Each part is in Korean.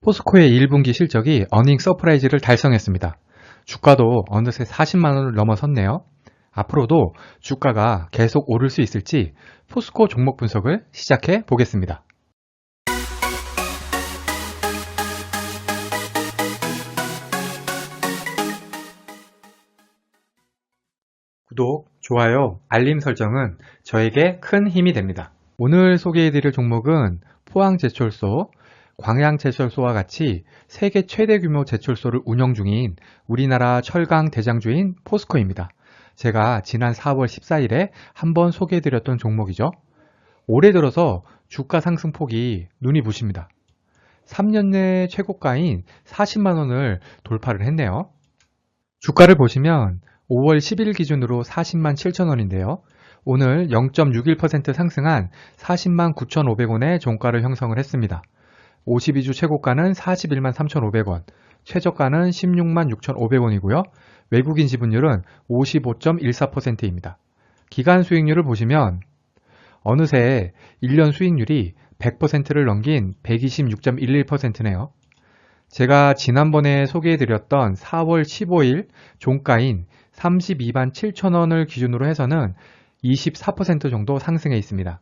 포스코의 1분기 실적이 어닝 서프라이즈를 달성했습니다. 주가도 어느새 40만원을 넘어섰네요. 앞으로도 주가가 계속 오를 수 있을지 포스코 종목 분석을 시작해 보겠습니다. 구독, 좋아요, 알림 설정은 저에게 큰 힘이 됩니다. 오늘 소개해드릴 종목은 포항제철소, 광양제철소와 같이 세계 최대 규모 제철소를 운영 중인 우리나라 철강 대장주인 포스코입니다. 제가 지난 4월 14일에 한번 소개해드렸던 종목이죠. 올해 들어서 주가 상승폭이 눈이 부십니다. 3년 내 최고가인 40만원을 돌파를 했네요. 주가를 보시면 5월 10일 기준으로 40만 7천원인데요. 오늘 0.61% 상승한 40만 9,500원의 종가를 형성을 했습니다. 52주 최고가는 41만 3,500원, 최저가는 16만 6,500원이고요. 외국인 지분율은 55.14%입니다. 기간 수익률을 보시면 어느새 1년 수익률이 100%를 넘긴 126.11%네요. 제가 지난번에 소개해드렸던 4월 15일 종가인 32만 7천원을 기준으로 해서는 24% 정도 상승해 있습니다.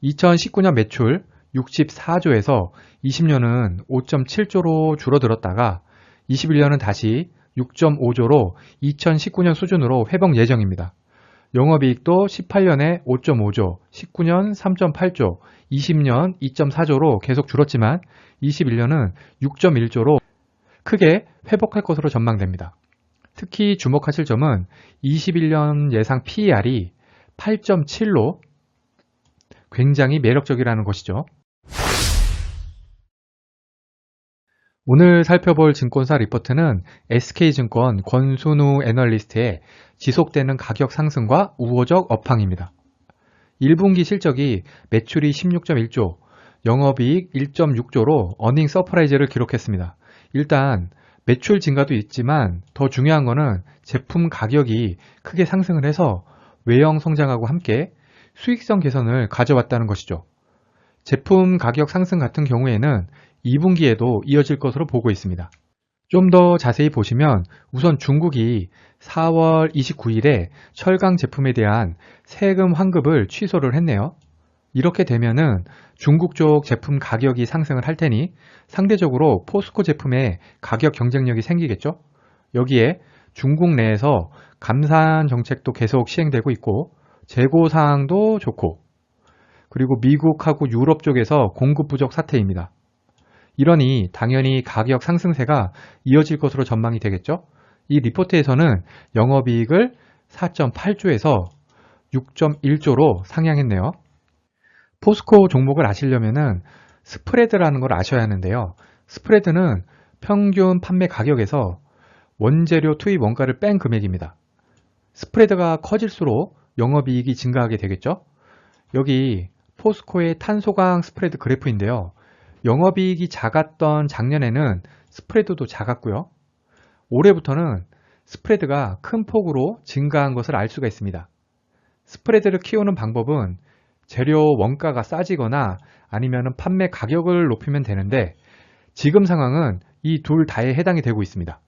2019년 매출 64조에서 20년은 5.7조로 줄어들었다가 21년은 다시 6.5조로 2019년 수준으로 회복 예정입니다. 영업이익도 18년에 5.5조, 19년 3.8조, 20년 2.4조로 계속 줄었지만 21년은 6.1조로 크게 회복할 것으로 전망됩니다. 특히 주목하실 점은 21년 예상 PER이 8.7로 굉장히 매력적이라는 것이죠. 오늘 살펴볼 증권사 리포트는 SK증권 권순우 애널리스트의 지속되는 가격 상승과 우호적 업황입니다. 1분기 실적이 매출이 16.1조, 영업이익 1.6조로 어닝 서프라이즈를 기록했습니다. 일단 매출 증가도 있지만 더 중요한 거는 제품 가격이 크게 상승을 해서 외형 성장하고 함께 수익성 개선을 가져왔다는 것이죠. 제품 가격 상승 같은 경우에는 2분기에도 이어질 것으로 보고 있습니다. 좀 더 자세히 보시면 우선 중국이 4월 29일에 철강 제품에 대한 세금 환급을 취소를 했네요. 이렇게 되면은 중국 쪽 제품 가격이 상승을 할 테니 상대적으로 포스코 제품의 가격 경쟁력이 생기겠죠. 여기에 중국 내에서 감산 정책도 계속 시행되고 있고 재고 사항도 좋고 그리고 미국하고 유럽 쪽에서 공급 부족 사태입니다. 이러니 당연히 가격 상승세가 이어질 것으로 전망이 되겠죠. 이 리포트에서는 영업이익을 4.8조에서 6.1조로 상향했네요. 포스코 종목을 아시려면은 스프레드라는 걸 아셔야 하는데요. 스프레드는 평균 판매 가격에서 원재료 투입 원가를 뺀 금액입니다. 스프레드가 커질수록 영업이익이 증가하게 되겠죠. 여기 포스코의 탄소강 스프레드 그래프인데요. 영업이익이 작았던 작년에는 스프레드도 작았고요. 올해부터는 스프레드가 큰 폭으로 증가한 것을 알 수가 있습니다. 스프레드를 키우는 방법은 재료 원가가 싸지거나 아니면 판매 가격을 높이면 되는데 지금 상황은 이 둘 다에 해당이 되고 있습니다.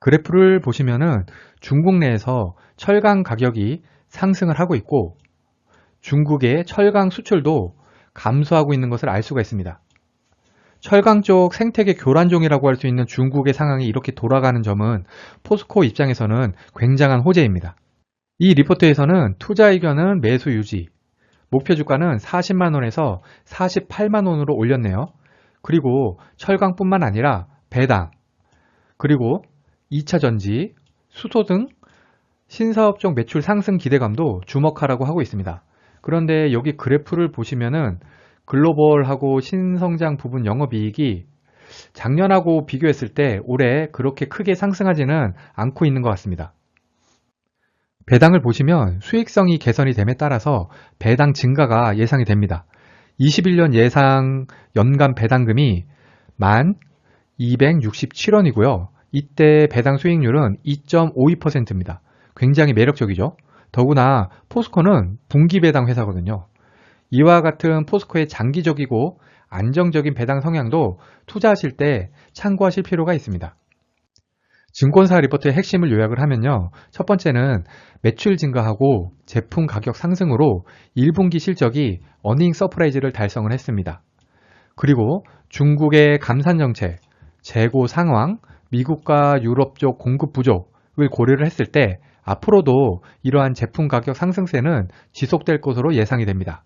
그래프를 보시면은 중국 내에서 철강 가격이 상승을 하고 있고 중국의 철강 수출도 감소하고 있는 것을 알 수가 있습니다. 철강 쪽 생태계 교란종이라고 할 수 있는 중국의 상황이 이렇게 돌아가는 점은 포스코 입장에서는 굉장한 호재입니다. 이 리포트에서는 투자 의견은 매수 유지, 목표 주가는 40만원에서 48만원으로 올렸네요. 그리고 철강뿐만 아니라 배당, 그리고 2차 전지, 수소 등 신사업종 매출 상승 기대감도 주목하라고 하고 있습니다. 그런데 여기 그래프를 보시면은 글로벌하고 신성장 부분 영업이익이 작년하고 비교했을 때 올해 그렇게 크게 상승하지는 않고 있는 것 같습니다. 배당을 보시면 수익성이 개선이 됨에 따라서 배당 증가가 예상이 됩니다. 21년 예상 연간 배당금이 1267원이고요. 이때 배당 수익률은 2.52%입니다. 굉장히 매력적이죠. 더구나 포스코는 분기 배당 회사거든요. 이와 같은 포스코의 장기적이고 안정적인 배당 성향도 투자하실 때 참고하실 필요가 있습니다. 증권사 리포트의 핵심을 요약을 하면요. 첫 번째는 매출 증가하고 제품 가격 상승으로 1분기 실적이 어닝 서프라이즈를 달성을 했습니다. 그리고 중국의 감산 정책, 재고 상황, 미국과 유럽 쪽 공급 부족을 고려를 했을 때 앞으로도 이러한 제품 가격 상승세는 지속될 것으로 예상이 됩니다.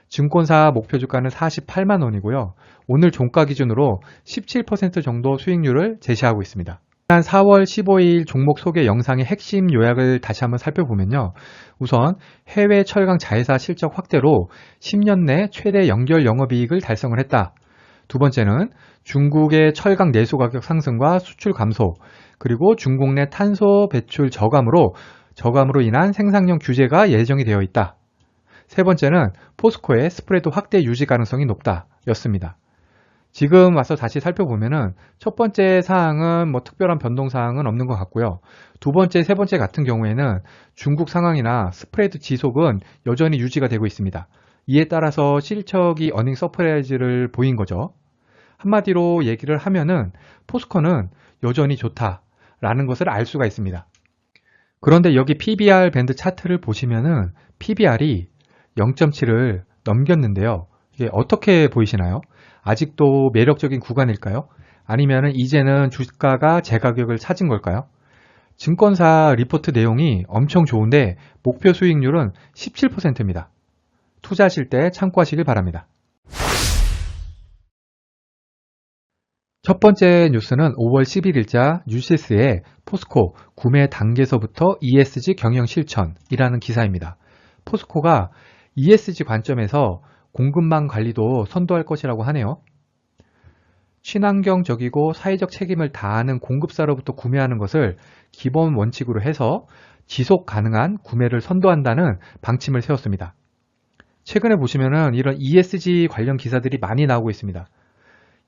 증권사 목표 주가는 48만 원이고요. 오늘 종가 기준으로 17% 정도 수익률을 제시하고 있습니다. 4월 15일 종목 소개 영상의 핵심 요약을 다시 한번 살펴보면요. 우선 해외 철강 자회사 실적 확대로 10년 내 최대 연결 영업이익을 달성을 했다. 두 번째는 중국의 철강 내수 가격 상승과 수출 감소, 그리고 중국 내 탄소 배출 저감으로 인한 생산량 규제가 예정이 되어 있다. 세 번째는 포스코의 스프레드 확대 유지 가능성이 높다 였습니다. 지금 와서 다시 살펴보면은 첫 번째 사항은 특별한 변동 사항은 없는 것 같고요. 두 번째, 세 번째 같은 경우에는 중국 상황이나 스프레드 지속은 여전히 유지가 되고 있습니다. 이에 따라서 실적이 어닝 서프라이즈를 보인 거죠. 한마디로 얘기를 하면은 포스코는 여전히 좋다라는 것을 알 수가 있습니다. 그런데 여기 PBR 밴드 차트를 보시면은 PBR이 0.7을 넘겼는데요. 이게 어떻게 보이시나요? 아직도 매력적인 구간일까요? 아니면 이제는 주가가 제 가격을 찾은 걸까요? 증권사 리포트 내용이 엄청 좋은데 목표 수익률은 17%입니다. 투자하실 때 참고하시길 바랍니다. 첫 번째 뉴스는 5월 11일자 뉴시스의 포스코 구매 단계서부터 ESG 경영 실천이라는 기사입니다. 포스코가 ESG 관점에서 공급망 관리도 선도할 것이라고 하네요. 친환경적이고 사회적 책임을 다하는 공급사로부터 구매하는 것을 기본 원칙으로 해서 지속 가능한 구매를 선도한다는 방침을 세웠습니다. 최근에 보시면은 이런 ESG 관련 기사들이 많이 나오고 있습니다.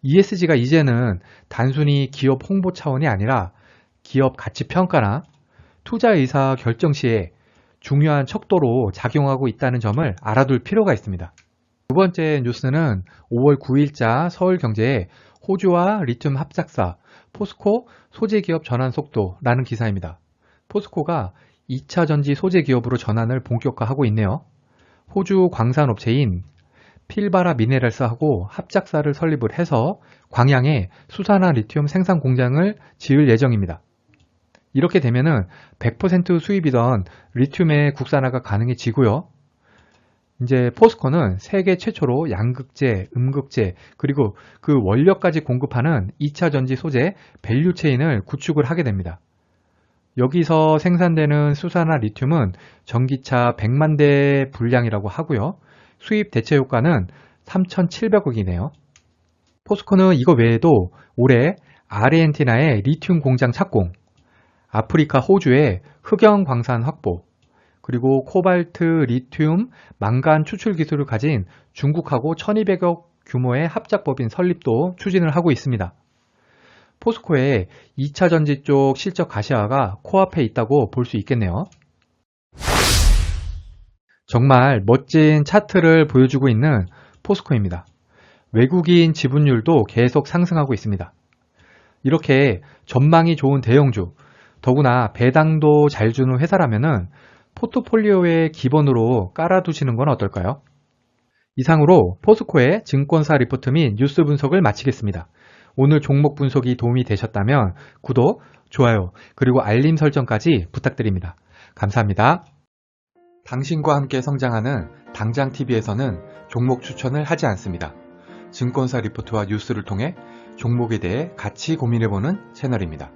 ESG가 이제는 단순히 기업 홍보 차원이 아니라 기업 가치 평가나 투자 의사 결정 시에 중요한 척도로 작용하고 있다는 점을 알아둘 필요가 있습니다. 두 번째 뉴스는 5월 9일자 서울경제의 호주와 리튬 합작사 포스코 소재기업 전환 속도라는 기사입니다. 포스코가 2차 전지 소재기업으로 전환을 본격화하고 있네요. 호주 광산업체인 필바라 미네랄스하고 합작사를 설립을 해서 광양에 수산화 리튬 생산 공장을 지을 예정입니다. 이렇게 되면은 100% 수입이던 리튬의 국산화가 가능해지고요. 이제 포스코는 세계 최초로 양극재, 음극재, 그리고 그 원료까지 공급하는 2차 전지 소재 밸류체인을 구축을 하게 됩니다. 여기서 생산되는 수산화 리튬은 전기차 100만 대 분량이라고 하고요. 수입 대체 효과는 3,700억이네요. 포스코는 이거 외에도 올해 아르헨티나의 리튬 공장 착공, 아프리카 호주의 흑연 광산 확보, 그리고 코발트, 리튬, 망간 추출 기술을 가진 중국하고 1200억 규모의 합작법인 설립도 추진을 하고 있습니다. 포스코의 2차 전지 쪽 실적 가시화가 코앞에 있다고 볼 수 있겠네요. 정말 멋진 차트를 보여주고 있는 포스코입니다. 외국인 지분율도 계속 상승하고 있습니다. 이렇게 전망이 좋은 대형주, 더구나 배당도 잘 주는 회사라면은 포트폴리오의 기본으로 깔아두시는 건 어떨까요? 이상으로 포스코의 증권사 리포트 및 뉴스 분석을 마치겠습니다. 오늘 종목 분석이 도움이 되셨다면 구독, 좋아요, 그리고 알림 설정까지 부탁드립니다. 감사합니다. 당신과 함께 성장하는 당장TV에서는 종목 추천을 하지 않습니다. 증권사 리포트와 뉴스를 통해 종목에 대해 같이 고민해보는 채널입니다.